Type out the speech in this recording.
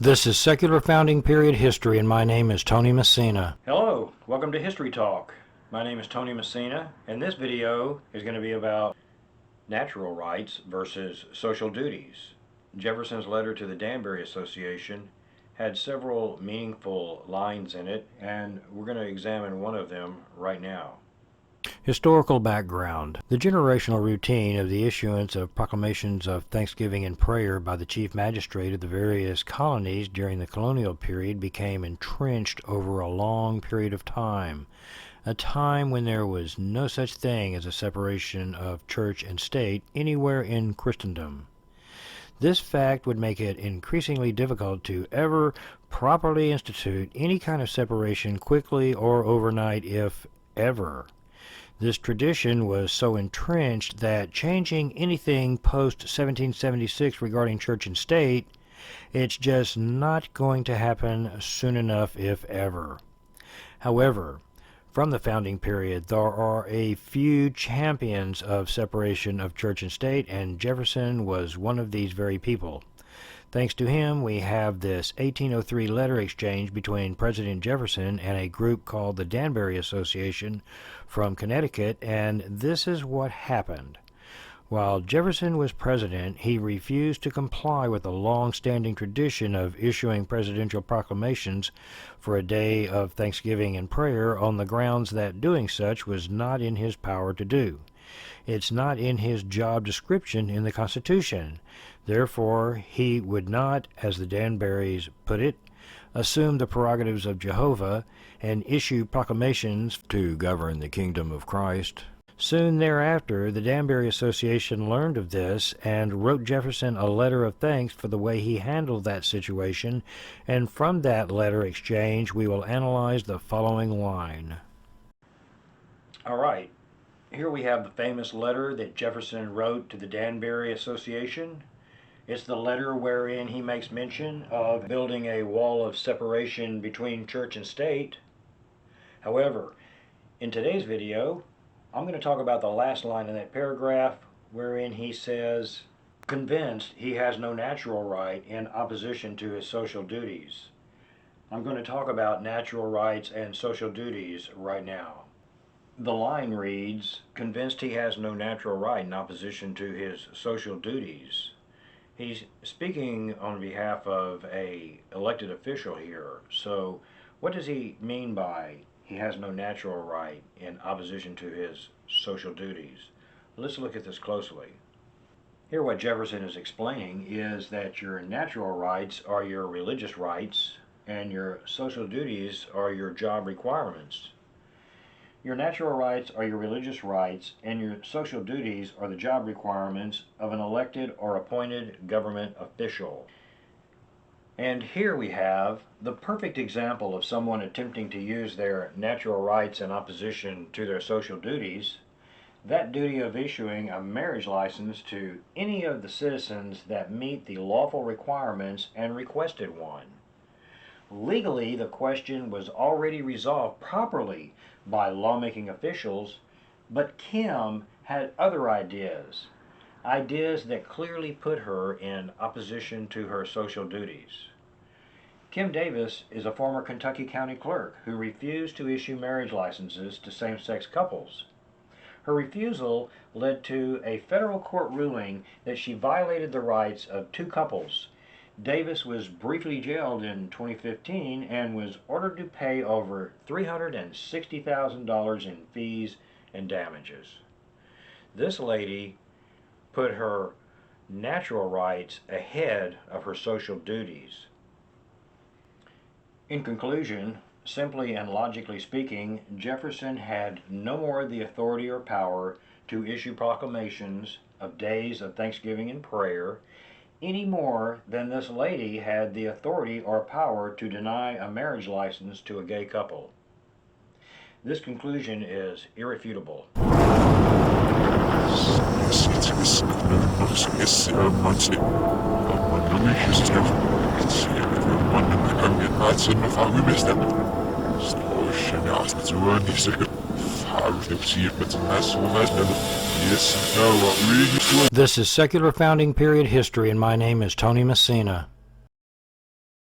This is Secular Founding Period History, and my name is Tony Messina. Hello, welcome to History Talk. My name is Tony Messina, and this video is going to be about natural rights versus social duties. Jefferson's letter to the Danbury Association had several meaningful lines in it, and we're going to examine one of them right now. Historical background. The generational routine of the issuance of proclamations of thanksgiving and prayer by the chief magistrate of the various colonies during the colonial period became entrenched over a long period of time, a time when there was no such thing as a separation of church and state anywhere in Christendom. This fact would make it increasingly difficult to ever properly institute any kind of separation quickly or overnight, if ever. This tradition was so entrenched that changing anything post-1776 regarding church and state, it's just not going to happen soon enough, if ever. However, from the founding period, there are a few champions of separation of church and state, and Jefferson was one of these very people. Thanks to him, we have this 1803 letter exchange between President Jefferson and a group called the Danbury Association from Connecticut, and this is what happened. While Jefferson was president, he refused to comply with the long-standing tradition of issuing presidential proclamations for a day of thanksgiving and prayer on the grounds that doing such was not in his power to do. It's not in his job description in the Constitution. Therefore, he would not, as the Danburys put it, assume the prerogatives of Jehovah and issue proclamations to govern the kingdom of Christ. Soon thereafter, the Danbury Association learned of this and wrote Jefferson a letter of thanks for the way he handled that situation, and from that letter exchange we will analyze the following line. All right, here we have the famous letter that Jefferson wrote to the Danbury Association. It's the letter wherein he makes mention of building a wall of separation between church and state. However, in today's video, I'm going to talk about the last line in that paragraph wherein he says, convinced he has no natural right in opposition to his social duties. I'm going to talk about natural rights and social duties right now. The line reads, convinced he has no natural right in opposition to his social duties. He's speaking on behalf of an elected official here. So what does he mean by he has no natural right in opposition to his social duties? Let's look at this closely. Here what Jefferson is explaining is that your natural rights are your religious rights and your social duties are your job requirements. Your natural rights are your religious rights, and your social duties are the job requirements of an elected or appointed government official. And here we have the perfect example of someone attempting to use their natural rights in opposition to their social duties, that duty of issuing a marriage license to any of the citizens that meet the lawful requirements and requested one. Legally, the question was already resolved properly by lawmaking officials, but Kim had other ideas that clearly put her in opposition to her social duties. Kim Davis is a former Kentucky County Clerk who refused to issue marriage licenses to same-sex couples. Her refusal led to a federal court ruling that she violated the rights of two couples. Davis was briefly jailed in 2015 and was ordered to pay over $360,000 in fees and damages. This lady put her natural rights ahead of her social duties. In conclusion, simply and logically speaking, Jefferson had no more the authority or power to issue proclamations of days of thanksgiving and prayer any more than this lady had the authority or power to deny a marriage license to a gay couple. This conclusion is irrefutable. Kaatsen nog van uw beste. Sloos en naast met zo'n niet zeggen. Fout heb je met een mes of mes met yes, no, what really. This is Secular Founding Period History, and my name is Tony Messina.